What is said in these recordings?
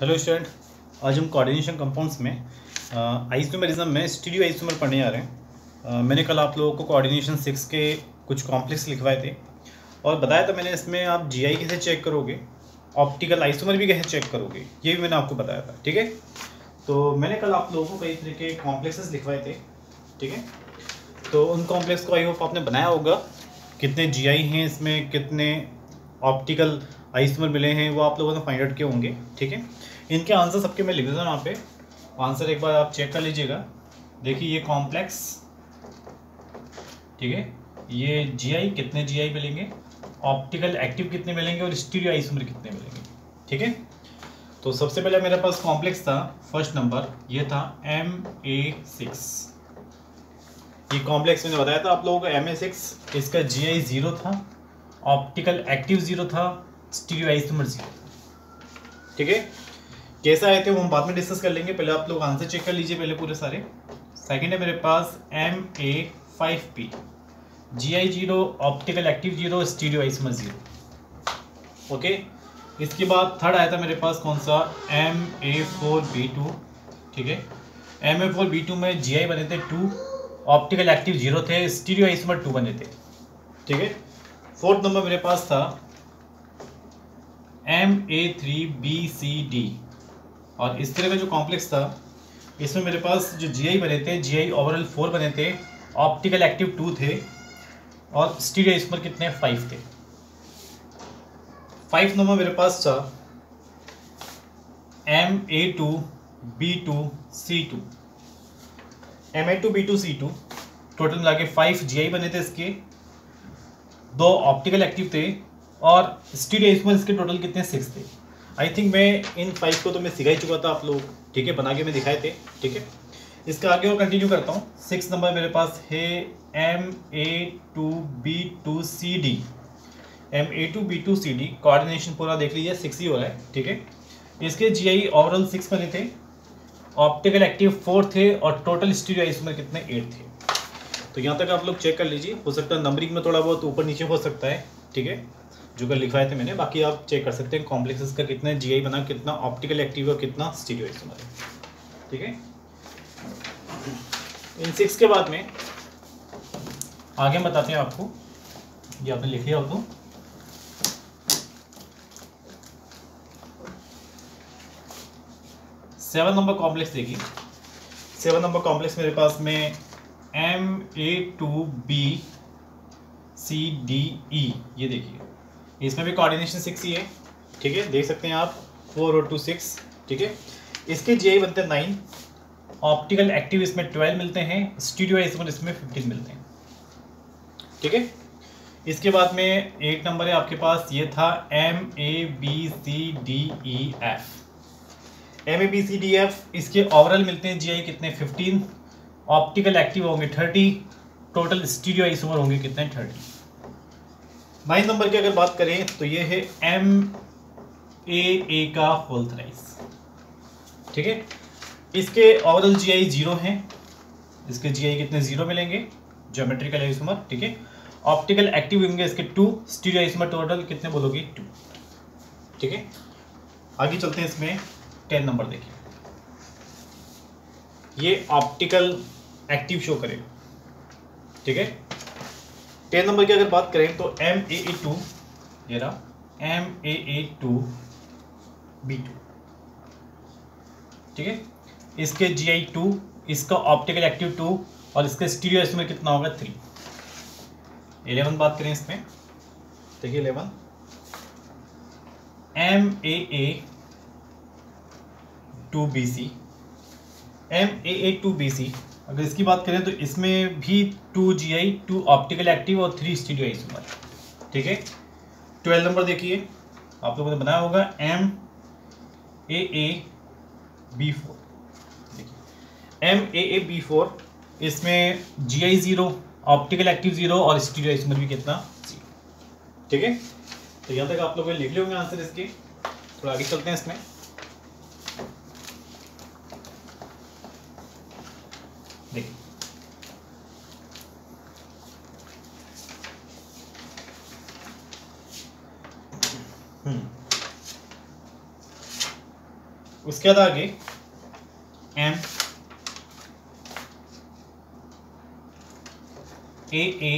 Hello student, आज हम coordination compounds में आइसोमेरिज्म में स्टीरियो आइसोमर पढ़ने जा रहे हैं। मैंने कल आप लोगों को कोऑर्डिनेशन 6 के कुछ कॉम्प्लेक्स लिखवाए थे और बताया था मैंने इसमें आप जीआई कैसे चेक करोगे, ऑप्टिकल आइसोमर भी कैसे चेक करोगे, ये भी मैंने आपको बताया था। ठीक है, तो मैंने कल आप लोगों को कई तरह के कॉम्प्लेक्सेस लिखवाए थे। ठीक है, तो उन कॉम्प्लेक्स को आई होप आपने बनाया होगा। कितने जीआई हैं इसमें, कितने ऑप्टिकल आइसोमर मिले हैं, वो आप लोगों ने फाइंड आउट किए होंगे। ठीक है, इनके आंसर सबके मैं लिख देता हूँ यहाँ पे। आंसर एक बार आप चेक कर लीजिएगा। देखिए ये कॉम्प्लेक्स, ठीक है, ये जीआई कितने जीआई मिलेंगे, ऑप्टिकल एक्टिव कितने मिलेंगे और स्टीरियो आइसोमर कितने मिलेंगे। ठीक है, तो सबसे पहले मेरे पास कॉम्प्लेक्स था फर्स्ट नंबर, ये था Ma6। ये कॉम्प्लेक्स मैंने बताया था आप लोगों को Ma6, इसका जीआई 0 था, ऑप्टिकल एक्टिव 0 था, स्टीरियो आइसोमर 0 था। ठीक है, कैसे आए थे वो हम बाद में डिस्कस कर लेंगे, पहले आप लोग आंसर चेक कर लीजिए पहले पूरे सारे। सेकंड है मेरे पास Ma5P, GI 0, optical active 0, stereo isomer 0। Okay, इसके बाद थर्ड आया था मेरे पास कौन सा, Ma4B2। ठीक है, Ma4B2 में जीआई बने थे 2, ऑप्टिकल एक्टिव 0 थे, स्टीरियो आइसोमर 2 बने थे। ठीक है, फोर्थ नंबर मेरे पास था Ma3BCD, और इस तरह का जो कॉम्प्लेक्स था इसमें मेरे पास जो जीआई बने थे, जीआई ओवरऑल 4 बने थे, ऑप्टिकल एक्टिव 2 थे और स्टीरियो आइसोमर कितने 5 थे। 5 नंबर मेरे पास था Ma2B2C2। Ma2B2C2 टोटल मिला के 5 जीआई बने थे, इसके 2 ऑप्टिकल एक्टिव थे और स्टीरियो आइसोमर इसके टोटल कितने 6 थे। आई थिंक मैं इन 5 को तो मैं सिखा ही चुका था आप लोग। ठीक है, बना के मैं दिखाए थे। ठीक है, इसका आगे और कंटिन्यू करता हूँ। 6 नंबर मेरे पास है Ma2B2CD। Ma2B2CD कोऑर्डिनेशन पूरा देख लीजिए, 6 ही हो रहा है। ठीक है, इसके जीआई ओवरऑल 6 बने थे, ऑप्टिकल एक्टिव 4 थे और टोटल स्टीरियो आइसोमर कितने 8 थे। तो यहाँ तक आप लोग चेक कर लीजिए, हो सकता है नंबरिंग में थोड़ा बहुत ऊपर नीचे हो सकता है। ठीक है, जो कल लिखवाए थे मैंने, बाकी आप चेक कर सकते हैं कॉम्प्लेक्सेस का कितना जीआई बना, कितना ऑप्टिकल एक्टिव और कितना स्टीरियो आइसोमर है। ठीक है, इन 6 के बाद में आगे बताते हैं आपको, ये आपने लिख लिया हो तो। सेवन नंबर कॉम्प्लेक्स देखिए, 7 नंबर कॉम्प्लेक्स मेरे पास में Ma2BCDE, ये देखिए इसमें भी कोऑर्डिनेशन 6 ही है। ठीक है, देख सकते हैं आप 4 और 2 6। ठीक है, इसके जीआई बनते हैं 9, ऑप्टिकल एक्टिव इसमें 12 मिलते हैं, स्टीरियो आइसोमर इसमें 15 मिलते हैं। ठीक है, इसके बाद में 8 नंबर है आपके पास, ये था MABCDEF। MABCDEF इसके ओवरऑल मिलते हैं जीआई कितने 15, ऑप्टिकल एक्टिव होंगे 30, टोटल स्टीरियो आइसोमर होंगे कितने 30। 9 नंबर की अगर बात करें तो ये है MAA का होल थ्राइस। ठीक है, इसके ओवरऑल जीआई 0 हैं, इसके जीआई कितने 0 मिलेंगे, ज्योमेट्रिकल आइसोमर। ठीक है, ऑप्टिकल एक्टिव होंगे इसके 2, स्टीरियो आइसोमर टोटल कितने बोलोगे 2। ठीक है, आगे चलते हैं। इसमें 10 नंबर देखिए, ये ऑप्टिकल एक्टिव शो करेगा। ठीक है, 10 नंबर की अगर बात करें तो MAA2, ये रहा MAA2B2। ठीक है, इसके जीआई 2, इसका ऑप्टिकल एक्टिव 2 और इसका स्टीरियो आइसोमर कितना होगा 3। 11 बात करें इसमें, देखिए 11 MAA2BC। MAA2BC अगर इसकी बात करें तो इसमें भी 2 जीआई, 2 ऑप्टिकल एक्टिव और 3 स्टीरियो आइसोमर। ठीक है, 12 नंबर देखिए आप लोगों ने बनाया होगा MAAB4। देखिए MAAB4, इसमें जीआई 0, ऑप्टिकल एक्टिव 0 और स्टीरियो आइसोमर भी कितना 0। ठीक है, तो यहाँ तक आप लोग लिख लिए होंगे आंसर इसके। थोड़ा आगे चलते हैं इसमें। देखिए उसके बाद आगे M AA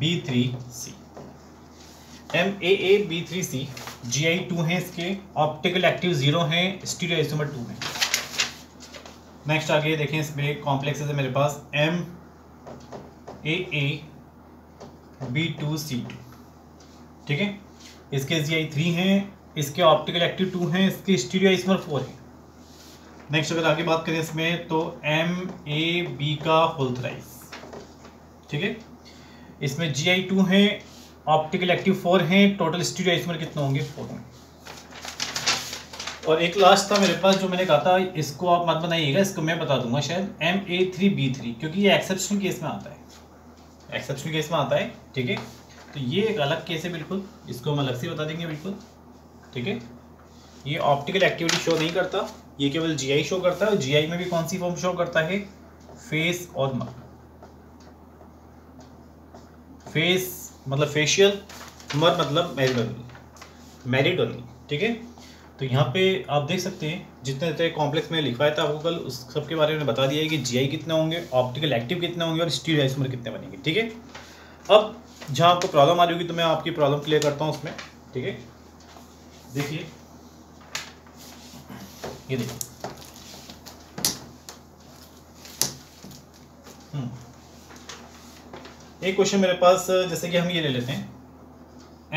B3C, MAAB3C GI 2 है इसके, ऑप्टिकल एक्टिव 0 है, स्टीरियो आइसोमर 2 है। नेक्स्ट आगे देखें, इसमें कॉम्प्लेक्सेस है मेरे पास MAAB2C2, ठीक है, इसके GI 3 हैं, इसके ऑप्टिकल एक्टिव 2 हैं, इसके स्टीरियो आइसोमर 4 है। नेक्स्ट अगर आगे बात करें इसमें तो MAB का होल थ्राइस, ठीक है, इसमें GI 2 है, ऑप्टिकल एक्टिव 4 हैं, टोटल स्टीरियो आइसोमर कितने होंगे 4 होंगे। और एक लास्ट था मेरे पास जो मैंने कहा था इसको आप मत बनाइएगा, इसको मैं बता दूंगा शायद MA3B3, क्योंकि ये एक्सेप्शनल केस में आता है, एक्सेप्शनल केस में आता है, ठीक है। तो ये एक अलग केस है बिल्कुल, इसको हम अलग से बता देंगे बिल्कुल, ठीक है। ये ऑप्टिकल एक्टिविटी शो नहीं करता, ये केवल GI शो करता है। GI में भी कौन सी फॉर्म शो करता है, फेस और मग, फेस मतलब फेशियल, मर मतलब मेरिडोनल, ठीक है। तो यहाँ पे आप देख सकते हैं जितने जितने कॉम्प्लेक्स में लिखवाया था आपको कल, उस सब के बारे में बता दिया है कि GI कितने होंगे, ऑप्टिकल एक्टिव कितने होंगे और स्टीरियो आइसोमर कितने बनेंगे, ठीक है। अब जहाँ आपको प्रॉब्लम आ रही होगी तो मैं आपकी प्रॉब्लम क्लियर करता हूँ उसमें, ठीक है। देखिए ये देखिए, एक क्वेश्चन मेरे पास, जैसे कि हम ये ले लेते हैं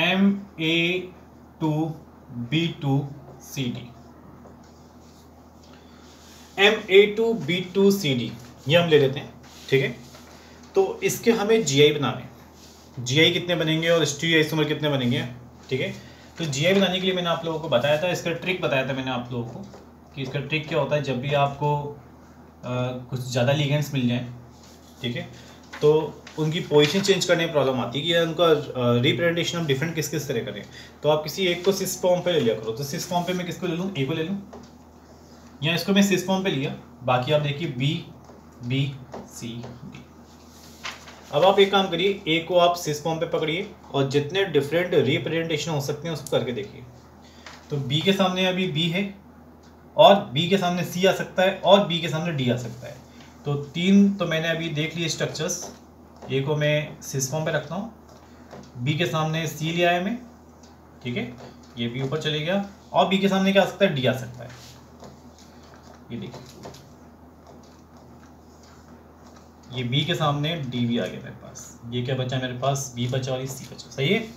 MA2B2CD, MA2B2CD ये हम ले लेते हैं, ठीक है। तो इसके हमें GI बनाने, GI कितने बनेंगे और स्टीरियो आइसोमर कितने बनेंगे, ठीक है। तो GI बनाने के लिए मैंने आप लोगों को बताया था, इसका ट्रिक बताया था मैंने आप लोगों को कि इसका ट्रिक क्या होता है। जब भी आपको कुछ ज़्यादा लिगेंड्स मिल जाएं, ठीक है, तो उनकी पोजीशन चेंज करने में प्रॉब्लम आती है कि उनका रिप्रेजेंटेशन हम डिफरेंट किस किस तरह करें। तो आप किसी एक को सिस फॉर्म पे ले लिया करो। तो सिस फॉर्म पे मैं किसको ले लूँ, ए को ले लूँ, या इसको मैं सिस फॉर्म पे लिया, बाकी आप देखिए B, D। अब आप एक काम करिए, ए को आप सिस फॉर्म पे पकड़िए और जितने डिफरेंट रिप्रेजेंटेशन हो सकते हैं उसको करके देखिए। तो B के सामने अभी B है, और B के सामने C आ सकता है, और B के सामने D आ सकता है। तो 3 तो मैंने अभी देख लिए स्ट्रक्चर्स। ए को मैं सिस फॉर्म पे रखता हूँ, B के सामने C लिया है मैं, ठीक है, ये B ऊपर चले गया, और B के सामने क्या आ सकता है, D आ सकता है। ये देखिए, ये B के सामने D भी आ गया मेरे पास। ये क्या बचा मेरे पास, B बचा और C बचा, सही है।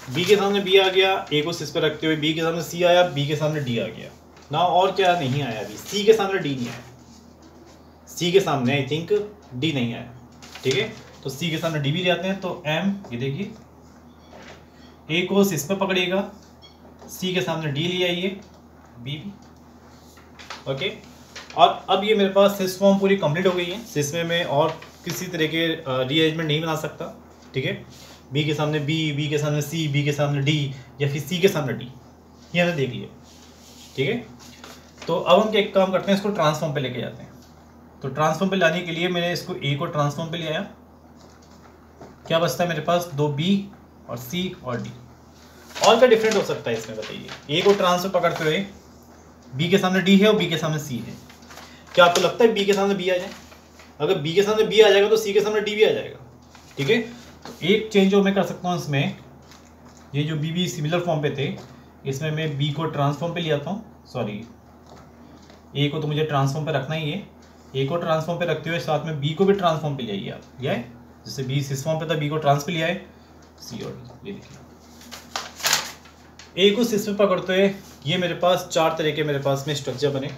B के सामने B आ गया, ए को सिस पे रखते हुए, B के सामने C आया, B के सामने D आ गया ना, और क्या नहीं आया अभी, C के सामने D नहीं आया, C के सामने आई थिंक D नहीं आया, ठीक है। तो C के सामने D भी जाते हैं। तो M, ये देखिए, A को सिस पे पकड़िएगा, C के सामने D ले आइए, B भी, ओके। और अब ये मेरे पास सिस फॉर्म पूरी कंप्लीट हो गई है। सिस में मैं और किसी तरह के रीअरेंजमेंट नहीं बना सकता, ठीक है। B के सामने B के सामने C, B के सामने D, या फिर C के सामने D, ये हमने देख लिया, ठीक है। तो अब हम एक काम करते हैं, इसको ट्रांसफॉर्म पे लेके जाते हैं। तो ट्रांसफॉर्म पे लाने के लिए मैंने इसको A को ट्रांसफॉर्म पे ले आया, क्या बचता है मेरे पास, 2B और C और D। और क्या डिफरेंट हो सकता है इसमें बताइए। A को ट्रांसफर पकड़ते हुए B के सामने D है और B के सामने C है, क्या आपको लगता है B के सामने B आ जाए? अगर B के सामने B आ जाएगा तो C के सामने D भी आ जाएगा, ठीक है। तो एक चेंज जो मैं कर सकता हूँ इसमें, ये जो B सिमिलर फॉर्म पे थे, इसमें मैं B को ट्रांसफॉर्म पे ले आता हूँ, सॉरी A को तो मुझे ट्रांसफॉर्म पे रखना ही है। A को ट्रांसफॉर्म पे रखते हुए साथ में B को भी ट्रांसफॉर्म पे ले आइए आप, लिया है, जैसे B सिस फॉर्म पे था, B को ट्रांस पे लिया है, C और D। ये देखिए, A को सिस पे पकड़ते हुए ये मेरे पास 4 तरह के मेरे पास में स्ट्रक्चर बने,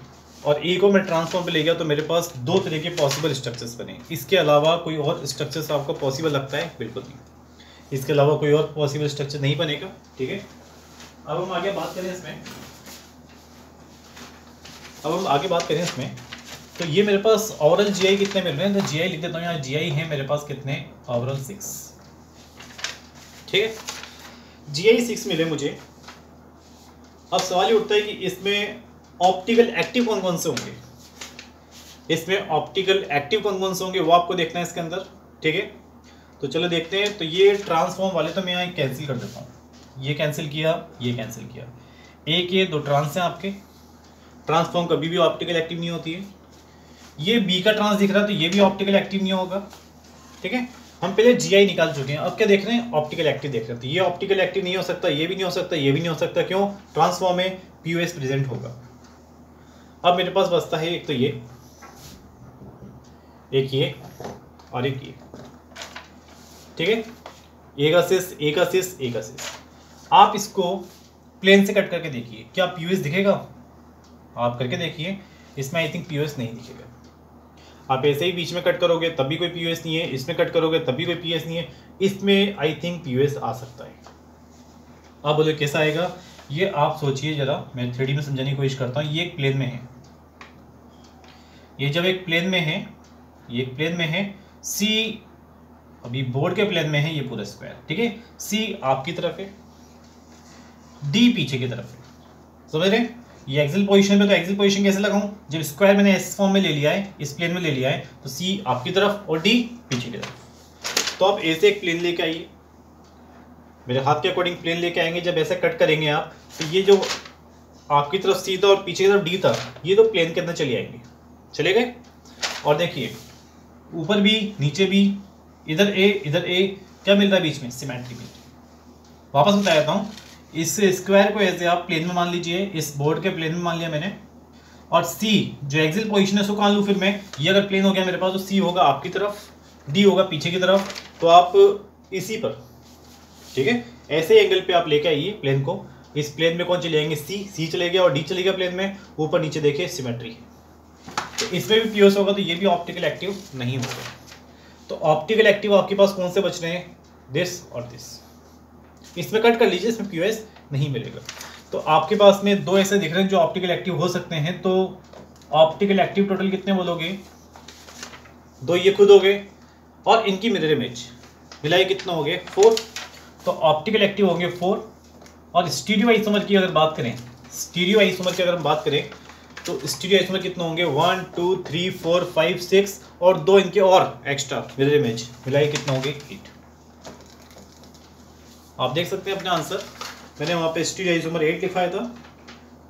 और A को मैं ट्रांसफॉर्म पे ले गया तो मेरे पास 2 तरह के पॉसिबल स्ट्रक्चर्स बने। इसके अलावा कोई और स्ट्रक्चर्स आपको पॉसिबल लगता है? बिल्कुल नहीं, इसके अलावा कोई और पॉसिबल स्ट्रक्चर नहीं बनेगा, ठीक है। अब हम आगे बात करें इसमें, तो ये मेरे पास ओवरऑल GI कितने मिल रहे हैं, तो GI लिख देता हूँ यहाँ, GI है मेरे पास कितने, ओवरऑल 6, ठीक है। GI 6 मिले मुझे। अब सवाल ये उठता है कि इसमें ऑप्टिकल एक्टिव कौन कौन से होंगे, वो आपको देखना है इसके अंदर, ठीक है। तो चलो देखते हैं। तो ये ट्रांसफॉर्म वाले तो मैं यहाँ कैंसिल कर देता हूँ, ये कैंसिल किया, ये कैंसिल किया। एक ये 2 ट्रांस हैं आपके, ट्रांस फॉर्म कभी भी ऑप्टिकल एक्टिव नहीं होती है। ये बी का ट्रांस दिख रहा है तो ये भी ऑप्टिकल एक्टिव नहीं होगा। ठीक है, हम पहले जीआई निकाल चुके हैं, अब क्या देख रहे हैं, ऑप्टिकल एक्टिव देख रहे हैं। तो ये ऑप्टिकल एक्टिव नहीं हो सकता, ये भी नहीं हो सकता, ये भी नहीं हो सकता। क्यों? ट्रांसफॉर्म में पीओएस प्रेजेंट होगा। अब मेरे पास बचता है एक तो ये, एक ये और एक ये। ठीक है, एक असिस्ट, एक असिस्ट, एक असिस्ट। आप इसको प्लेन से कट करके देखिए, क्या पीओएस दिखेगा? आप करके देखिए, इसमें आई थिंक पीओएस नहीं दिखेगा। आप ऐसे ही बीच में कट करोगे तब भी कोई पीओएस नहीं है, इसमें कट करोगे तब भी कोई पीओएस नहीं है, इसमें आई थिंक पीओएस आ सकता है। आप बोले कैसा आएगा? ये आप सोचिए जरा, मैं 3D में समझाने की कोशिश करता हूँ। ये एक प्लेन में है, ये जब एक प्लेन में है, ये एक प्लेन में है, सी अभी बोर्ड के प्लेन में है, ये पूरा स्क्वायर। ठीक है, सी आपकी तरफ है, डी पीछे की तरफ है। समझ रहे? ये एक्सियल पोजीशन पे, तो एक्सियल पोजीशन कैसे लगाऊं? जब स्क्वायर मैंने इस फॉर्म में ले लिया है, इस प्लेन में ले लिया है, तो सी आपकी तरफ और डी पीछे की तरफ। तो आप ऐसे एक प्लेन लेके आइए, मेरे हाथ के अकॉर्डिंग प्लेन लेके आएंगे। जब ऐसे कट करेंगे आप, तो ये जो आपकी तरफ सी था और पीछे की तरफ डी था, ये तो प्लेन के अंदर चले आएंगे, चले गए। और देखिए ऊपर भी नीचे भी, इधर ए इधर ए, क्या मिल रहा है बीच में? सिमेट्री मिल रही है। वापस बता देता हूँ, इस स्क्वायर को ऐसे आप प्लेन में मान लीजिए, इस बोर्ड के प्लेन में मान लिया मैंने, और सी जो एक्सियल पोजीशन है उसको कहाँ लूँ फिर मैं? ये अगर प्लेन हो गया मेरे पास, तो सी होगा आपकी तरफ, डी होगा पीछे की तरफ, तो आप इसी पर, ठीक है, ऐसे एंगल पे आप लेके आइए प्लेन को। इस प्लेन में कौन चले जाएंगे? सी चले गया और डी चले गया प्लेन में, ऊपर नीचे देखिए सिमेट्री है। तो इसमें भी पीओएस होगा, तो ये भी ऑप्टिकल एक्टिव नहीं होगा। तो ऑप्टिकल एक्टिव आपके पास कौन से बच रहे हैं? दिस और दिस। इसमें कट कर लीजिए, इसमें पीओएस नहीं मिलेगा। तो आपके पास में दो ऐसे दिख रहे हैं जो ऑप्टिकल एक्टिव हो सकते हैं। तो ऑप्टिकल एक्टिव टोटल कितने बोलोगे? दो ये खुद हो गए और इनकी मिरर इमेज मिलाइए, कितना हो गए? 4। तो ऑप्टिकल एक्टिव होंगे 4। और स्टीरियो आइसोमर की अगर बात करें, स्टीरियो आइसोमर की अगर हम बात करें, तो स्टीरियो आइसोमर कितने होंगे? 1 2 3 4 5 6 और दो इनके और एक्स्ट्रा मिरर इमेज मिलाइए, कितना होंगे? 8। आप देख सकते हैं अपना आंसर। मैंने वहाँ पे स्टीरियो आइसोमर 8 लिखवाया था,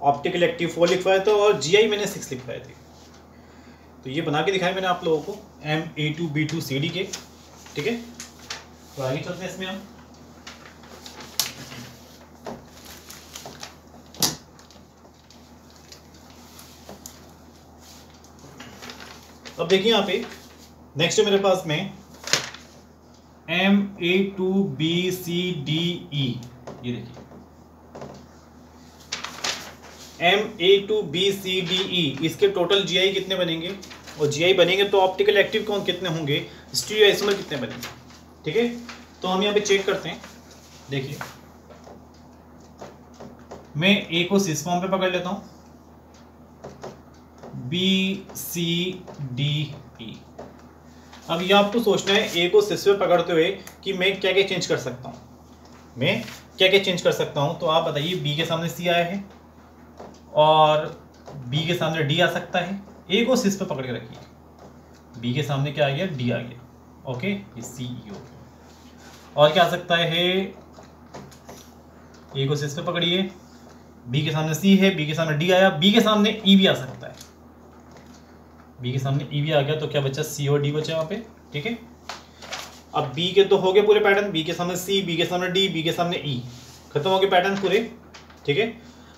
ऑप्टिकल एक्टिव 4 लिखवाया था और जीआई मैंने 6 लिखवाए थे। तो ये बना के दिखाया मैंने आप लोगों को MA2B2CD के। ठीक है, तो आगे चलते हैं इसमें हम। अब देखिए यहाँ पे नेक्स्ट है मेरे पास में MA2BCDE। ये देखिए MA2BCDE, इसके टोटल जीआई कितने बनेंगे? और जीआई बनेंगे तो ऑप्टिकल एक्टिव कौन कितने होंगे? स्टीरियो आइसोमर कितने बनेंगे? ठीक है, तो हम यहाँ पे चेक करते हैं। देखिए मैं ए को सिस फॉर्म पे पकड़ लेता हूँ, BCDE। अब ये आपको सोचना है ए को सिस पे पकड़ते हुए कि मैं क्या क्या चेंज कर सकता हूँ, मैं क्या क्या चेंज कर सकता हूँ। तो आप बताइए, बी के सामने सी आया है और बी के सामने डी आ सकता है। ए को सिस पे पकड़ के रखिए, बी के सामने क्या आ गया? डी आ गया। ओके, ये सी ई हो गया। और क्या आ सकता है? ए को सिस पे पकड़िए, बी के सामने सी है, बी के सामने डी आया, बी के सामने ई भी आ सकता है। बी के सामने ई भी आ गया, तो क्या बचा? सी और डी बचा वहाँ पे। ठीक है, अब बी के तो हो गए पूरे पैटर्न, बी के सामने सी, बी के सामने डी, बी के सामने ई, खत्म हो गए पैटर्न पूरे। ठीक है,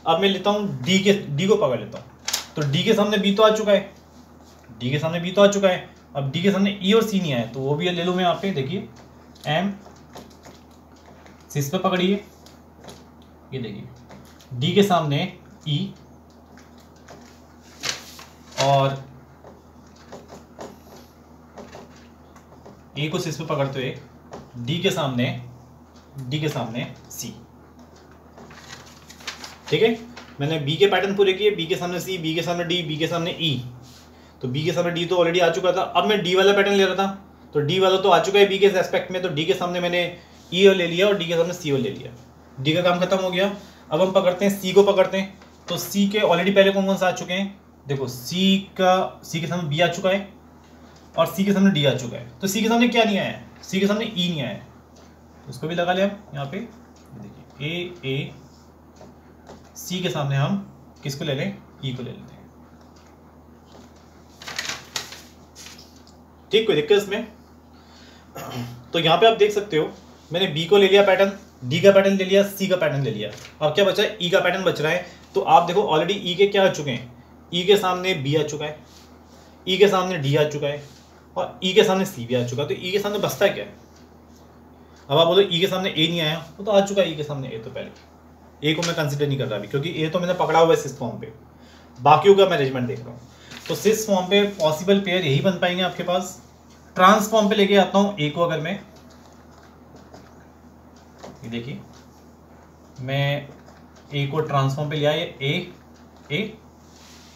अब मैं लेता हूँ डी को पकड़ लेता हूँ। तो डी के सामने बी तो आ चुका है, डी के सामने बी तो आ चुका है। अब डी के सामने ई और सी नहीं आया, तो वो भी ले लूँ मैं यहाँ पे। देखिए एम सिस पे पकड़िए, ये देखिए डी के सामने ई और ए को सिस पे पकड़ते हुए डी के सामने सी। ठीक है, मैंने बी के पैटर्न पूरे किए, बी के सामने सी, बी के सामने डी, बी के सामने ई। तो बी के सामने डी तो ऑलरेडी आ चुका था। अब मैं डी वाला पैटर्न ले रहा था, तो डी वाला तो आ चुका है बी के एस्पेक्ट में, तो डी के सामने मैंने ई और ले लिया और डी के सामने सी और ले लिया। डी का काम खत्म हो गया। अब हम पकड़ते हैं सी को, पकड़ते हैं। तो सी के ऑलरेडी पहले कौन कौन से आ चुके हैं? देखो सी के सामने बी आ चुका है और सी के सामने डी आ चुका है। तो सी के सामने क्या नहीं आया है? सी के सामने ई नहीं आया है, उसको भी लगा लिया हम यहाँ पे। देखिए ए सी के सामने हम किसको ले लें, ई को ले लेते हैं। ठीक, कोई दिक्कत इसमें? तो यहाँ पे आप देख सकते हो मैंने बी को ले लिया पैटर्न, डी का पैटर्न ले लिया, सी का पैटर्न ले लिया, अब क्या बचा है, ई का पैटर्न बच रहा है। तो आप देखो ऑलरेडी ई के क्या आ चुके हैं, ई के सामने बी आ चुका है, ई के सामने डी आ चुका है और ई के सामने सी भी आ चुका है। तो ई के सामने बचता है क्या है? अब आप बोलो ई के सामने ए नहीं आया, वो तो आ चुका है ई के सामने ए। तो पहले ए को मैं कंसिडर नहीं कर रहा अभी, क्योंकि ए तो मैंने पकड़ा हुआ है सिस फॉर्म पे, बाकियों का मैं अरेंजमेंट देख रहा हूँ। तो सिस फॉर्म पे पॉसिबल पेयर यही बन पाएंगे आपके पास। ट्रांसफॉर्म पे लेके आता हूँ ए को, अगर मैं ये देखिए मैं ए को ट्रांसफॉर्म पे लिया, ये ए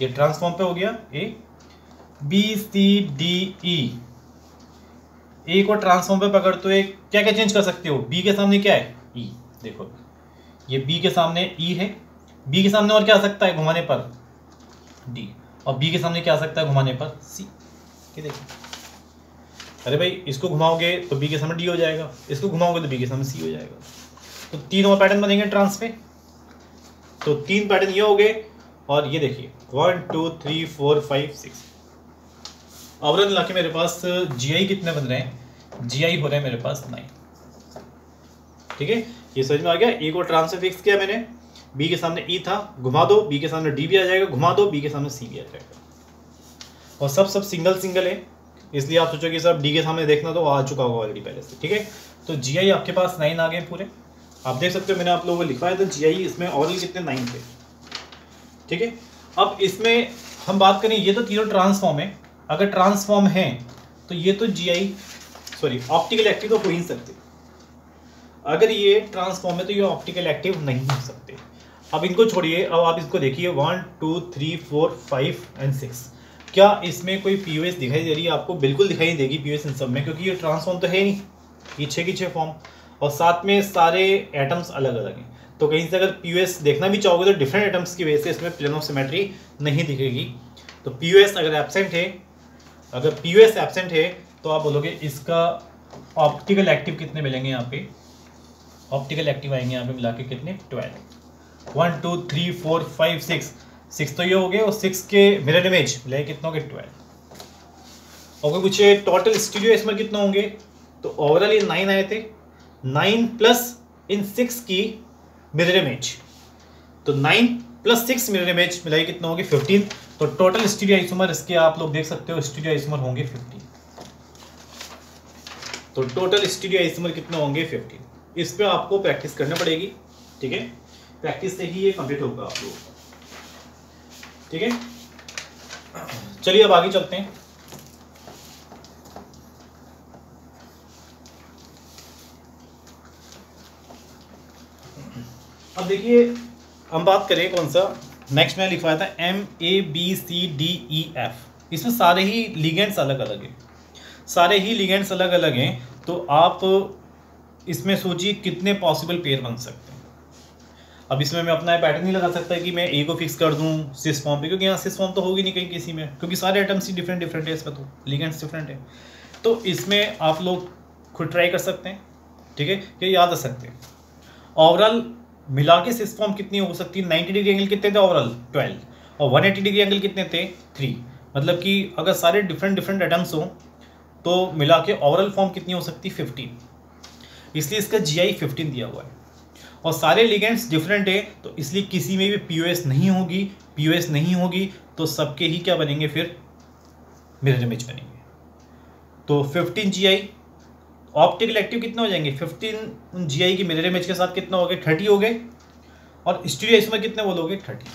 ये ट्रांसफॉर्म पे हो गया ए, बी सी डी ई, ए को ट्रांसफॉर्म पे पकड़ तो एक क्या क्या चेंज कर सकते हो, बी के सामने क्या है, ई। देखो ये बी के सामने ई है, बी के सामने और क्या आ सकता है घुमाने पर, डी, और बी के सामने क्या आ सकता है घुमाने पर, सी। ये देखिए, अरे भाई इसको घुमाओगे तो बी के सामने डी हो जाएगा, इसको घुमाओगे तो बी के सामने सी हो जाएगा। तो 3 और पैटर्न बनेंगे ट्रांस पे। तो 3 पैटर्न ये हो गए, और ये देखिए 1 2 3 4 5 6 ओवरऑल मिला के मेरे पास जीआई कितने बन रहे हैं, जीआई हो रहे हैं मेरे पास 9। ठीक है, ये समझ में आ गया। ए को ट्रांस पे फिक्स किया मैंने, बी के सामने ई था, घुमा दो बी के सामने डी भी आ जाएगा, घुमा दो बी के सामने सी भी आ जाएगा। और सब सिंगल सिंगल है, इसलिए आप सोचो कि सब डी के सामने देखना तो आ चुका होगा ऑलरेडी पहले से। ठीक है, तो जीआई आपके पास 9 आ गए पूरे। आप देख सकते हो मैंने आप लोगों को लिखवाया था जीआई, इसमें ओवरऑल कितने 9 थे। ठीक है, अब इसमें हम बात करें, ये तो तीनों ट्रांसफॉर्म है, अगर ट्रांसफॉर्म है तो ये तो जीआई सॉरी ऑप्टिकल एक्टिव तो हो ही नहीं सकते। अगर ये ट्रांसफॉर्म है तो ये ऑप्टिकल एक्टिव नहीं हो सकते। अब इनको छोड़िए, अब आप इसको देखिए 1 2 3 4 5 और 6, क्या इसमें कोई पीओएस दिखाई दे रही है आपको? बिल्कुल दिखाई नहीं देगी पीओएस इन सब में, क्योंकि ये ट्रांसफॉर्म तो है नहीं, ये 6 की 6 फॉर्म, और साथ में सारे एटम्स अलग अलग हैं। तो कहीं से अगर पीओएस देखना भी चाहोगे तो डिफरेंट एटम्स की वजह से इसमें प्लेन ऑफ सिमेट्री नहीं दिखेगी। तो पीओएस अगर एब्सेंट है, अगर पीओएस एब्सेंट है तो आप बोलोगे इसका ऑप्टिकल एक्टिव कितने मिलेंगे यहाँ पे, ऑप्टिकल एक्टिव आएंगे यहाँ पे मिला के कितने 12। 1 2 3 4 5 6 तो ये हो गए, और 6 के मिरर इमेज मिलाए कितने होंगे 12। और पूछे टोटल स्टीरियो इसमें कितने होंगे, तो ओवरऑल ये 9 आए थे, 9 प्लस इन 6 की मिरर इमेज, तो 9 प्लस 6 मिरर इमेज मिलाई कितना होगी 15। तो टोटल स्टीरियो आइसोमर इसके आप लोग देख सकते हो स्टीरियो आइसोमर होंगे 15। तो टोटल स्टीरियो आइसोमर कितने होंगे 15। इस पे आपको प्रैक्टिस करनी पड़ेगी। ठीक है, प्रैक्टिस से ही ये कंप्लीट होगा आप लोगों को। ठीक है, चलिए अब आगे चलते हैं। अब देखिए हम बात करें कौन सा, नेक्स्ट मैंने लिखवाया था MABCDEF। इसमें सारे ही लिगेंड्स अलग अलग हैं, सारे ही लिगेंड्स अलग अलग हैं। तो आप इसमें सोचिए कितने पॉसिबल पेयर बन सकते हैं। अब इसमें मैं अपना पैटर्न नहीं लगा सकता कि मैं ए को फिक्स कर दूं सिस फॉर्म पे, क्योंकि यहाँ सिस फॉर्म तो होगी नहीं कहीं किसी में, क्योंकि सारे एटम्स ही डिफरेंट डिफरेंट है, इसमें तो लिगेंड्स डिफरेंट है। तो इसमें आप लोग खुद ट्राई कर सकते हैं। ठीक है, ये याद रख सकते हैं। ओवरऑल मिला के सिस फॉर्म कितनी हो सकती है, 90 डिग्री एंगल कितने थे ओवरऑल 12, और 180 डिग्री एंगल कितने थे 3। मतलब कि अगर सारे डिफरेंट डिफरेंट एटम्स हो तो मिला के ओवरऑल फॉर्म कितनी हो सकती है 15। इसलिए इसका जीआई 15 दिया हुआ है। और सारे लिगेंड्स डिफरेंट है, तो इसलिए किसी में भी पीओएस नहीं होगी। पीओएस नहीं होगी तो सबके ही क्या बनेंगे फिर, मिरर इमेज बनेंगे। तो 15 जीआई, ऑप्टिकल एक्टिव कितने हो जाएंगे 15 जीआई की मिरर इमेज के साथ कितना हो गए 30 हो गए, और स्टीरियो आइसोमर कितने बोलोगे 30।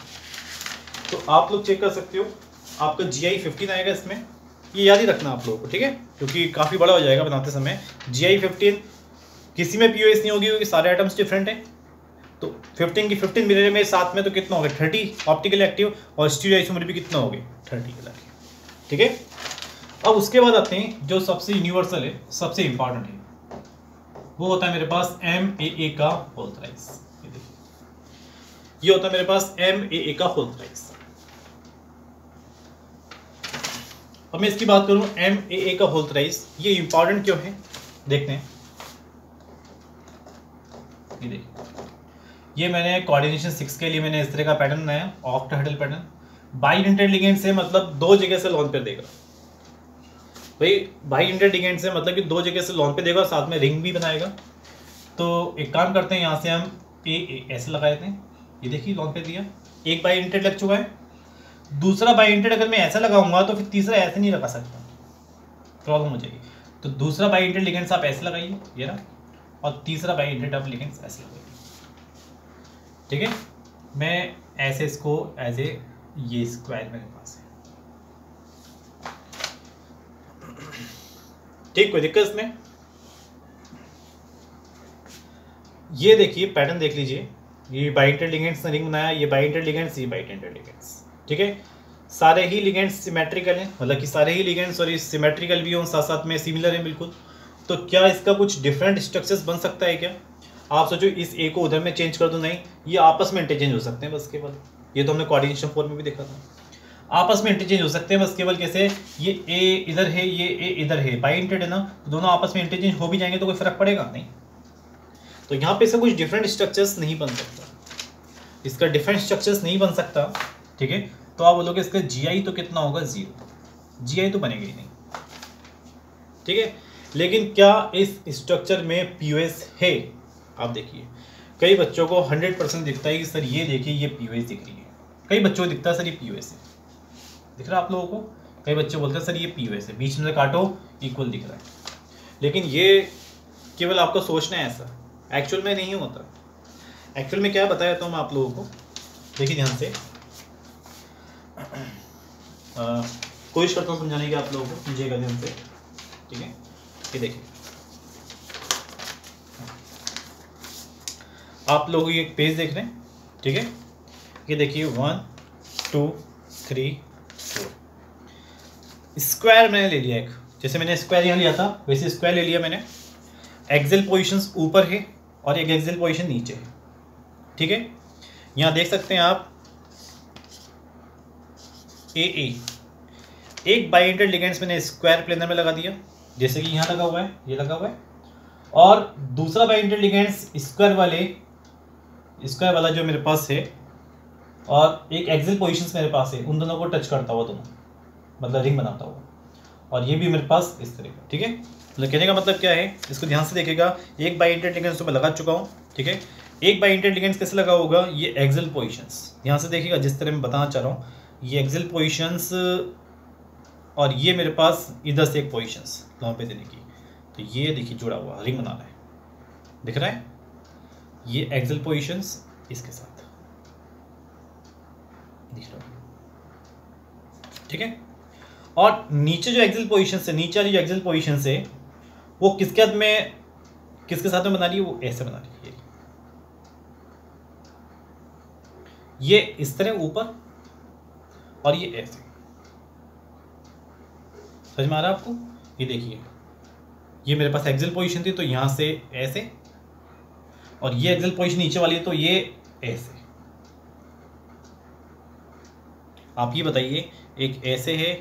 तो आप लोग चेक कर सकते हो, आपका जीआई 15 आएगा इसमें, ये याद ही रखना आप लोगों को। ठीक है, क्योंकि काफ़ी बड़ा हो जाएगा बनाते समय। जीआई 15, किसी में पीओएस नहीं होगी क्योंकि सारे आइटम्स डिफरेंट हैं। तो 15 की 15 मिरर इमेज साथ में तो कितना हो गया 30 ऑप्टिकल एक्टिव, और स्टीरियो आइसोमर भी कितना हो गए 30 के लगे। ठीक है, अब उसके बाद आते हैं जो सबसे यूनिवर्सल है, सबसे इंपॉर्टेंट है, वो होता है मेरे पास MAA का होल थ्राइस। ये होता है मेरे पास MAA का होल थ्राइस। अब मैं इसकी बात करूं MAA का होल थ्राइस, ये इंपॉर्टेंट क्यों है देखते हैं। ये देखिए, ये मैंने कोऑर्डिनेशन 6 के लिए मैंने इस तरह का पैटर्न बनाया, ऑक्टाहेड्रल पैटर्न। बाइडेंटेड लिगेंड से मतलब दो जगह से लोन पेयर देगा भाई, बाइडेंटेड लिगेंड से मतलब कि दो जगह से लोन पेयर देगा और साथ में रिंग भी बनाएगा। तो एक काम करते हैं, यहाँ से हम ए ऐसे लगा देते हैं, ये देखिए लोन पेयर दिया, एक बाइडेंटेड लग चुका है। दूसरा बाइडेंटेड अगर मैं ऐसा लगाऊंगा तो फिर तीसरा ऐसे नहीं लगा सकता, प्रॉब्लम हो जाएगी। तो दूसरा बाइडेंटेड लिगेंड्स आप ऐसे लगाइए, ये रहा, और तीसरा बाइडेंटेड आप लिगेंड्स ऐसे लगाइए, ठीक है। मैं ऐसे इसको एज ए ये स्क्वायर मेरे पास है, ठीक, कोई दिक्कत इसमें। ये देखिए पैटर्न देख लीजिए, ये बाइडेंटेड लिगेंड्स ने रिंग बनाया, ये बाइडेंटेड लिगेंड्स, ये बाइडेंटेड लिगेंड्स, ठीक है। सारे ही लिगेंड्स सिमेट्रिकल हैं, मतलब कि सारे ही लिगेंड्स और सिमेट्रिकल भी हों, साथ साथ में सिमिलर हैं बिल्कुल। तो क्या इसका कुछ डिफरेंट स्ट्रक्चर्स बन सकता है क्या? आप सोचो इस ए को उधर में चेंज कर दो, नहीं, ये आपस में इंटरचेंज हो सकते हैं बस केवल। ये तो हमने कोऑर्डिनेशन 4 में भी देखा था, आपस में इंटरचेंज हो सकते हैं बस केवल। कैसे? ये ए इधर है, ये ए इधर है, बाइडेंटेड है ना, तो दोनों आपस में इंटरचेंज हो भी जाएंगे तो कोई फर्क पड़ेगा नहीं। तो यहाँ पे इसका कुछ डिफरेंट स्ट्रक्चर्स नहीं बन सकता, इसका डिफरेंट स्ट्रक्चर्स नहीं बन सकता, ठीक है। तो आप बोलोगे इसका जीआई तो कितना होगा? 0, जीआई तो बनेगा ही नहीं, ठीक है। लेकिन क्या इस स्ट्रक्चर में पीओएस है? आप देखिए, कई बच्चों को 100% दिखता है कि सर ये देखिए ये पीओएस दिख रही है, कई बच्चों को दिखता है सर ये पीओएस है, दिख रहा है आप लोगों को? कई बच्चे बोलते हैं सर ये पीओएस है, बीच में काटो इक्वल दिख रहा है। लेकिन ये केवल आपको सोचना है, ऐसा एक्चुअल में नहीं होता। एक्चुअल में क्या बताया था मैं आप लोगों को, देखिए ध्यान से, कोशिश करता हूँ समझाने की आप लोगों को, समझिएगा ध्यान से, ठीक है। ये देखिए, आप लोग ये पेज देख रहे हैं, ठीक है। ये देखिए 1 2 3 4 स्क्वायर मैंने ले लिया एक, जैसे मैंने स्क्वायर यहाँ लिया था वैसे स्क्वायर ले लिया मैंने। एक्सेल पोजीशंस ऊपर है और एक एक्सेल पोजीशन नीचे है, ठीक है। यहाँ देख सकते हैं आप ए एक बाइडेंटेड लिगेंड्स मैंने स्क्वायर प्लेनर में लगा दिया, जैसे कि यहाँ लगा हुआ है, ये लगा हुआ है। और दूसरा बाइडेंटेड लिगेंड्स स्क्वायर वाला जो मेरे पास है और एक एक्सेल पोजीशंस मेरे पास है, उन दोनों को टच करता हुआ दोनों, मतलब रिंग बनाता हुआ, और ये भी मेरे पास इस तरह का, ठीक है। मतलब कहने का मतलब क्या है, इसको ध्यान से देखेगा। एक बाइडेंटेड लिगेंड्स तो मैं लगा चुका हूँ, ठीक है। एक बाइडेंटेड लिगेंड्स कैसे लगा होगा? ये एक्सेल पोजीशंस, ध्यान से देखिएगा, जिस तरह मैं बताना चाह रहा हूँ, ये एक्सेल पोजीशंस और ये मेरे पास इधर से एक पोजीशंस लॉन पे देने की, तो ये देखिए जुड़ा हुआ रिंग बना रहा है, दिख रहा है? ये एक्सेल पोजीशंस इसके साथ दिख रहा है, ठीक है। और नीचे जो एक्सेल पोजीशंस है, नीचे वाली जो एक्सेल पोजीशंस है वो किसके साथ में बना रही है? वो ऐसे बना रही है, ये इस तरह ऊपर और ये ऐसे, समझ में आ रहा है आपको? ये देखिए, ये मेरे पास एक्सेल पोजीशन थी तो यहां से ऐसे, और ये एक्सेल पोजीशन नीचे वाली है तो ये ऐसे। आप ये बताइए, एक ऐसे है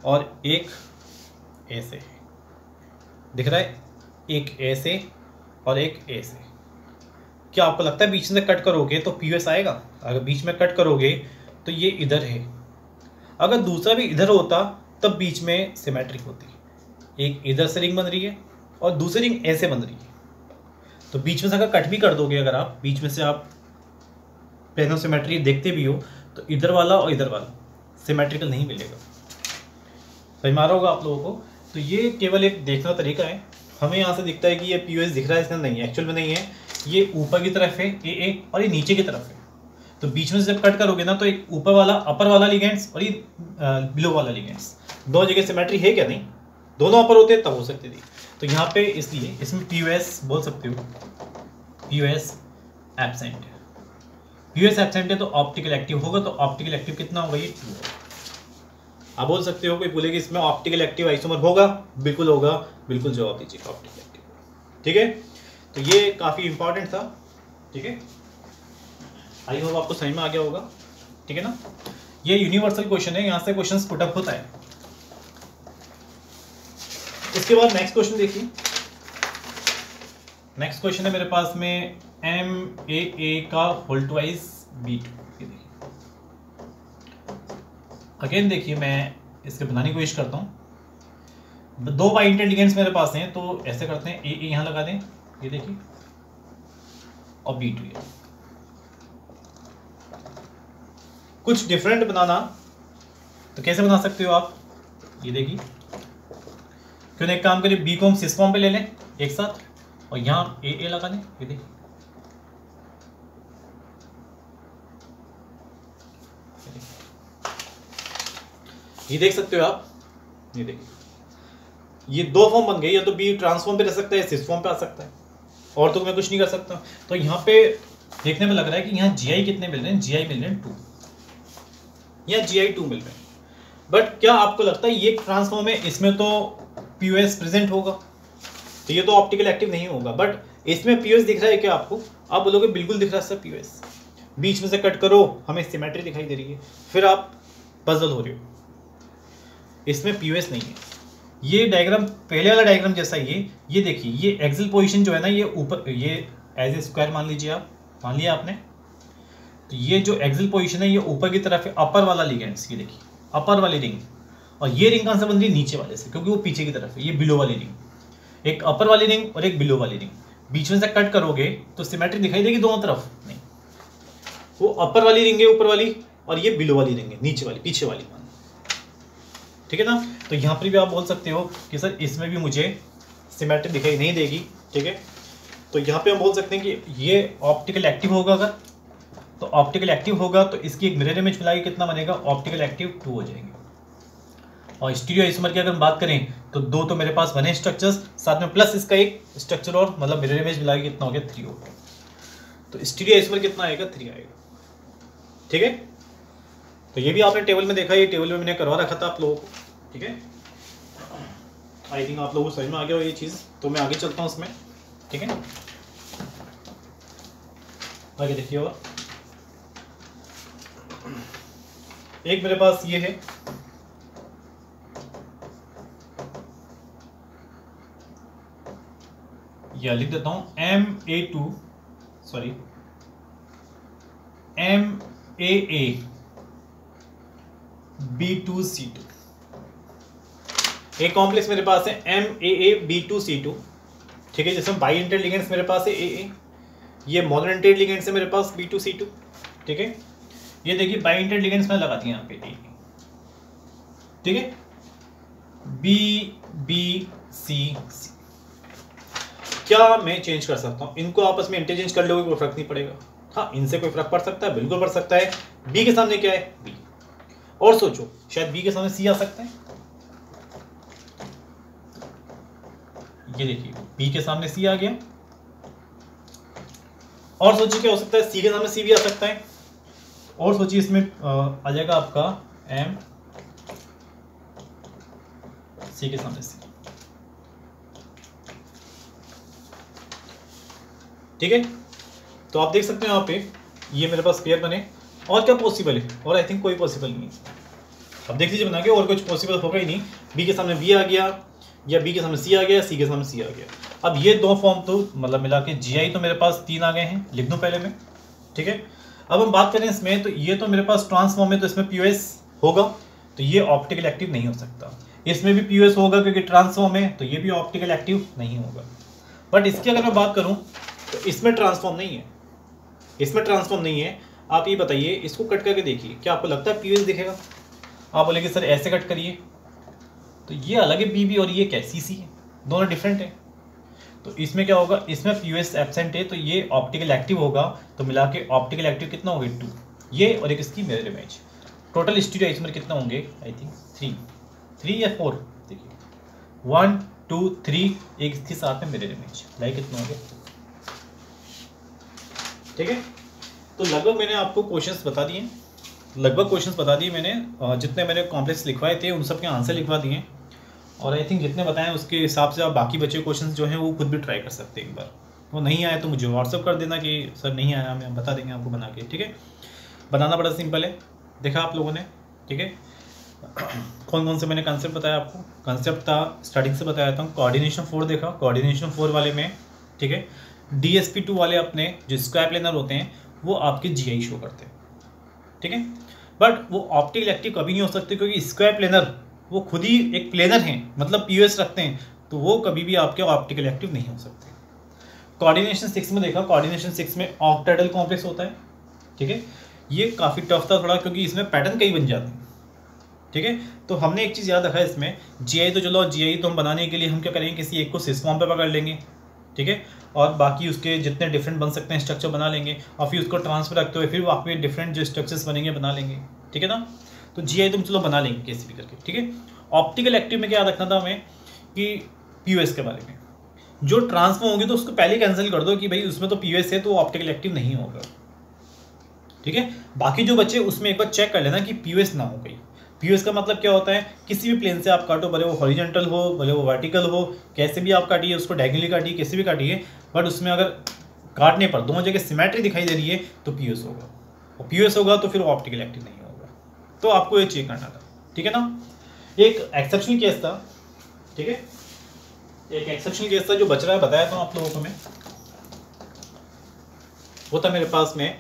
और एक ऐसे है, दिख रहा है? एक ऐसे और एक ऐसे। क्या आपको लगता है बीच में कट करोगे तो पीओएस आएगा? अगर बीच में कट करोगे तो ये इधर है, अगर दूसरा भी इधर होता तब बीच में सिमेट्रिक होती। एक इधर से रिंग बन रही है और दूसरी रिंग ऐसे बन रही है, तो बीच में से अगर कट भी कर दोगे, अगर आप बीच में से आप प्लेनो सिमेट्री देखते भी हो तो इधर वाला और इधर वाला सिमेट्रिकल नहीं मिलेगा। समझ में आ रहा होगा आप लोगों को? तो ये केवल एक देखना तरीका है। हमें यहाँ से दिखता है कि ये पीओएस दिख रहा है, इसका नहीं है, एक्चुअल में नहीं है। ये ऊपर की तरफ है ए और ये नीचे की तरफ है, तो बीच में से जब कट करोगे ना तो एक ऊपर वाला अपर वाला लिगेंड्स और ये बिलो वाला लिगेंड्स, दो जगह सिमेट्री है क्या? नहीं, दोनों अपर होते तब हो सकती थी। तो यहाँ पे इसलिए इसमें पीओएस बोल सकते हो, पीओएस एब्सेंट है। पीओएस एब्सेंट है तो ऑप्टिकल एक्टिव होगा, तो ऑप्टिकल एक्टिव कितना होगा? ये 2 होगा। आप बोल सकते हो, कोई बोलेगी इसमें ऑप्टिकल एक्टिव आइसोमर होगा? बिल्कुल होगा, बिल्कुल जवाब दीजिएगा, ऑप्टिकल एक्टिव, ठीक है। तो ये काफ़ी इंपॉर्टेंट था, ठीक है। आई होप आपको समझ में आ गया होगा, ठीक है ना। ये यूनिवर्सल क्वेश्चन है, यहाँ से क्वेश्चन पुटअप होता है। इसके बाद नेक्स्ट क्वेश्चन देखिए। नेक्स्ट क्वेश्चन है मेरे पास में MAA का होल ट्वाइस B2। ये देखिए, अगेन देखिए मैं इसके बनाने की कोशिश करता हूँ। दो बाई इंटेलिजेंस मेरे पास हैं, तो ऐसे करते हैं, AA यहाँ लगा दें, ये देखिए, और B2 ये। कुछ डिफरेंट बनाना तो कैसे बना सकते हो आप, ये देखिए, क्यों एक काम करिए, B को हम सिस फॉर्म पे ले लें एक साथ, और यहाँ AA लगा दें, ये देखिए, ये देख सकते हो आप, ये देखिए, ये दो फॉर्म बन गए, या तो B ट्रांसफॉर्म पे रह सकता है, सिस फॉर्म पे आ सकता है, और तो मैं कुछ नहीं कर सकता। तो यहाँ पे देखने में लग रहा है कि यहाँ GI कितने मिल रहे हैं, GI मिल रहे हैं 2, या GI 2 मिल रहे हैं। बट क्या आपको लगता है ये ट्रांसफॉर्म है, इसमें तो POS प्रेजेंट होगा, तो ये तो ऑप्टिकल एक्टिव नहीं होगा, बट इसमें POS दिख रहा है क्या आपको? आप बोलोगे बिल्कुल दिख रहा है सर POS, बीच में से कट करो हमें सिमेट्री दिखाई दे रही है, फिर आप पजल हो रहे हो, इसमें POS नहीं है। ये डायग्राम पहले वाला डायग्राम जैसा ये देखिए, ये एक्सिल पोजीशन जो है ना, ये ऊपर, ये एज ए स्क्वायर मान लीजिए आप, मान लिया आपने, तो ये जो एक्सिल पोजीशन है ये ऊपर की तरफ है, अपर वाला लिगेंड्स, ये देखिए अपर वाली रिंग, और ये रिंग कहाँ से बन रही है, नीचे वाले से, क्योंकि वो पीछे की तरफ है, ये बिलो वाली रिंग, एक अपर वाली रिंग और एक बिलो वाली रिंग, बीच में से कट करोगे तो सिमेट्री दिखाई देगी दोनों तरफ, नहीं, वो अपर वाली रिंग है ऊपर वाली, और ये बिलो वाली रिंग है नीचे वाली, पीछे वाली, ठीक है ना। तो यहाँ पर भी आप बोल सकते हो कि सर इसमें भी मुझे सिमेट्री दिखाई नहीं देगी, ठीक है, तो यहाँ पे हम बोल सकते हैं कि ये ऑप्टिकल एक्टिव होगा, अगर तो ऑप्टिकल एक्टिव होगा तो इसकी एक मिरर इमेज मिला के कितना बनेगा, ऑप्टिकल एक्टिव 2 हो जाएंगे। और स्टीरियो आइसोमर की अगर बात करें तो दो तो मेरे पास बने स्ट्रक्चर्स, साथ में प्लस इसका एक स्ट्रक्चर, और मतलब मिरर इमेज मिला के कितना हो गया, 3 हो गया, तो स्टीरियो आइसोमर कितना आएगा, 3 आएगा, ठीक है। तो ये भी आपने टेबल में देखा, ये टेबल में मैंने करवा रखा था आप लोगों को, ठीक है। आई थिंक आप लोगों को समझ में आ गया हो ये चीज़, तो मैं आगे चलता हूँ उसमें, ठीक है। आगे देखिए, और एक मेरे पास ये है, या लिख देता हूँ MAA B2C2, एक कॉम्प्लेक्स मेरे पास है MAA B2C2, ठीक है, जिसमें बाई इंटर लिगेंड्स मेरे पास है AA, ये मोनो इंटर लिगेंड्स है मेरे पास B2C2, ठीक है। ये देखिए बाई इंटर लिगेंड्स में लगाती हैं यहाँ पे AA, ठीक है, BBCC। क्या मैं चेंज कर सकता हूँ इनको, आपस में इंटरचेंज कर लोगे कोई फर्क नहीं पड़ेगा, हाँ इनसे कोई फर्क पड़ सकता है, बिल्कुल पड़ सकता है। B के सामने क्या है, B, और सोचो शायद B के सामने C आ सकता है, ये देखिए B के सामने C आ गया, और सोचिए क्या हो सकता है, C के सामने C भी आ सकता है, और सोचिए इसमें आ जाएगा आपका M, C के सामने C, ठीक है। तो आप देख सकते हैं यहाँ पे ये मेरे पास पेयर बने, और क्या पॉसिबल है, और आई थिंक कोई पॉसिबल नहीं है। अब देख लीजिए बना के, और कुछ पॉसिबल होगा ही नहीं, B के सामने B आ गया, या B के सामने C आ गया, C के सामने C आ गया। अब ये दो फॉर्म तो मतलब मिला के GI तो मेरे पास 3 आ गए हैं, लिख दूँ पहले में, ठीक है। अब हम बात करें इसमें, तो ये तो मेरे पास ट्रांसफॉर्म है, तो इसमें POS होगा, तो ये ऑप्टिकल एक्टिव नहीं हो सकता। इसमें भी POS होगा क्योंकि ट्रांसफॉर्म है, तो ये भी ऑप्टिकल एक्टिव नहीं होगा। बट इसकी अगर मैं बात करूँ तो इसमें ट्रांसफॉर्म नहीं है, इसमें ट्रांसफॉर्म नहीं है। आप ये बताइए, इसको कट करके देखिए, क्या आपको लगता है POS दिखेगा? आप बोलेंगे सर ऐसे कट करिए, तो ये अलग है BB, और ये क्या CC है, दोनों डिफरेंट है। तो इसमें क्या होगा, इसमें POS एब्सेंट है, तो ये ऑप्टिकल एक्टिव होगा, तो मिला के ऑप्टिकल एक्टिव कितना होगा 2, ये और एक इसकी mirror image, total stereo isomer कितना होंगे, आई थिंक 3 या 4, देखिए 1 2 3, एक इसके साथ में मिरर इमेज, लाइक कितना हो गया, ठीक है। तो लगभग मैंने आपको क्वेश्चंस बता दिए, मैंने जितने मैंने कॉम्प्लेक्स लिखवाए थे उन सब के आंसर लिखवा दिए, और आई थिंक जितने बताएं उसके हिसाब से आप बाकी बचे क्वेश्चंस जो हैं वो खुद भी ट्राई कर सकते हैं। एक बार वो नहीं आए तो मुझे व्हाट्सअप कर देना कि सर नहीं आया, हम बता देंगे आपको बना के, ठीक है। बनाना बड़ा सिंपल है, देखा आप लोगों ने, ठीक है। कौन कौन से मैंने कंसेप्ट बताया आपको, कंसेप्ट था स्टार्टिंग से बताया था, कोऑर्डिनेशन 4 देखा, कोऑर्डिनेशन 4 वाले में, ठीक है, DSP2 वाले अपने जो स्क्वायर प्लेनर होते हैं वो आपके GI शो करते हैं, ठीक है। बट वो ऑप्टिकल एक्टिव कभी नहीं हो सकते, क्योंकि स्क्वायर प्लेनर वो खुद ही एक प्लेनर हैं, मतलब POS रखते हैं, तो वो कभी भी आपके ऑप्टिकल एक्टिव नहीं हो सकते। कोऑर्डिनेशन 6 में देखा, कोऑर्डिनेशन 6 में ऑक्टेडल कॉम्प्लेक्स होता है, ठीक है। ये काफ़ी टफ था थोड़ा, क्योंकि इसमें पैटर्न कई बन जाते हैं, ठीक है। तो हमने एक चीज़ याद रखा है इसमें, GI तो चलो GI तो हम बनाने के लिए हम क्या करेंगे, किसी एक को सिस फॉर्म पे पकड़ लेंगे, ठीक है, और बाकी उसके जितने डिफरेंट बन सकते हैं स्ट्रक्चर बना लेंगे, और फिर उसको ट्रांसफर रखते हुए फिर वहाँ पे डिफरेंट जो स्ट्रक्चर्स बनेंगे बना लेंगे, ठीक है ना। तो GI तो चलो बना लेंगे कैसे भी करके, ठीक है। ऑप्टिकल एक्टिव में क्या याद रखना था हमें कि POS के बारे में, जो ट्रांसफर होंगे तो उसको पहले कैंसिल कर दो कि भाई उसमें तो POS है तो ऑप्टिकल एक्टिव नहीं होगा, ठीक है। बाकी जो बच्चे उसमें एक बार चेक कर लेना कि POS ना हो गई। POS का मतलब क्या होता है, किसी भी प्लेन से आप काटो, भले वो हॉरिजॉन्टल हो भले वो वर्टिकल हो, कैसे भी आप काटिए उसको, डायगोनली काटिए कैसे भी काटिए, बट उसमें अगर काटने पर दोनों जगह सिमेट्री दिखाई दे रही है तो POS होगा, और POS होगा तो फिर वो ऑप्टिकल एक्टिव नहीं होगा। तो आपको ये चेक करना था, ठीक है ना। एक एक्सेप्शनल केस था, ठीक है, एक एक्सेप्शनल केस था जो बच रहा है, बताया था आप लोगों को मैं। वो था मेरे पास में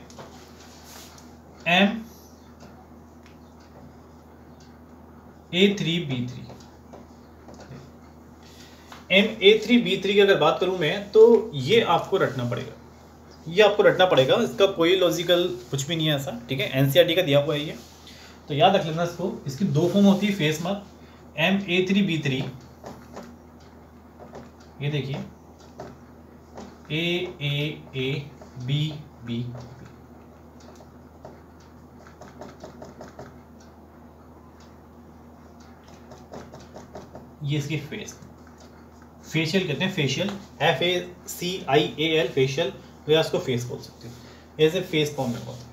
MA3B3। MA3B3 की अगर बात करूं मैं, तो ये आपको रटना पड़ेगा, ये आपको रटना पड़ेगा, इसका कोई लॉजिकल कुछ भी नहीं है ऐसा, ठीक है। NCERT का दिया हुआ है ये, तो याद रख लेना इसको। इसकी दो फॉर्म होती है फेस मत, MA3B3, ये देखिए AAABB, ये इसकी फेशियल कहते हैं, फेशियल FACIAL फेशियल, तो या इसको फेस बोल सकते हो, एज ए फेस फॉर्म में होता है,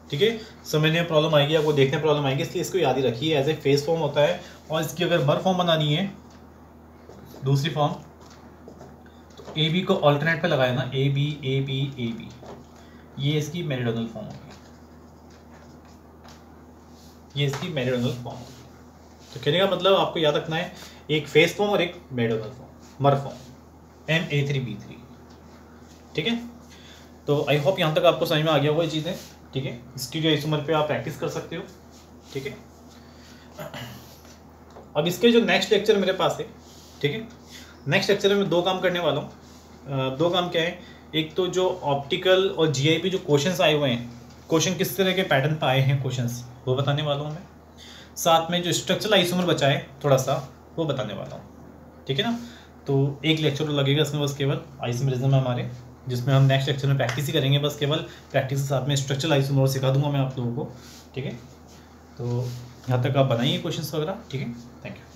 ठीक है। समझने में प्रॉब्लम आएगी, आपको देखने में प्रॉब्लम आएगी, इसलिए इसको याद ही रखिए, एज ए फेस फॉर्म होता है। और इसकी अगर मर फॉर्म बनानी है, दूसरी फॉर्म, तो AB को ऑल्टरनेट पे लगाया ना, AB, ये इसकी मेरिडोनल फॉर्म होगी, ये इसकी मेरिडोनल फॉर्म होगी। तो कहने का मतलब आपको याद रखना है, एक फेस फॉर्म और एक मेरिडोनल फॉर्म, मर फॉर्म, MA3B3, ठीक है। तो आई होप यहाँ तक आपको समझ में आ गया होगा ये चीज़ें, ठीक है। स्टीरियो आइसोमर पे आप प्रैक्टिस कर सकते हो, ठीक है। अब इसके जो नेक्स्ट लेक्चर मेरे पास है, ठीक है, नेक्स्ट लेक्चर में दो काम करने वाला हूँ। दो काम क्या है, एक तो जो ऑप्टिकल और GI पे जो क्वेश्चंस आए हुए हैं, क्वेश्चन किस तरह के पैटर्न पे आए हैं क्वेश्चंस, वो बताने वाला हूँ मैं। साथ में जो स्ट्रक्चरल आइसोमर बचा है थोड़ा सा, वो बताने वाला हूँ, ठीक है ना। तो एक लेक्चर लगेगा इसमें बस केवल आइसोमरिज्म हमारे, जिसमें हम नेक्स्ट लेक्चर में प्रैक्टिस ही करेंगे, बस केवल प्रैक्टिस के साथ में स्ट्रक्चरल आइसोमर सिखा दूंगा मैं आप लोगों को, ठीक है। तो यहाँ तक आप बनाइए क्वेश्चंस वगैरह, ठीक है। Thank you.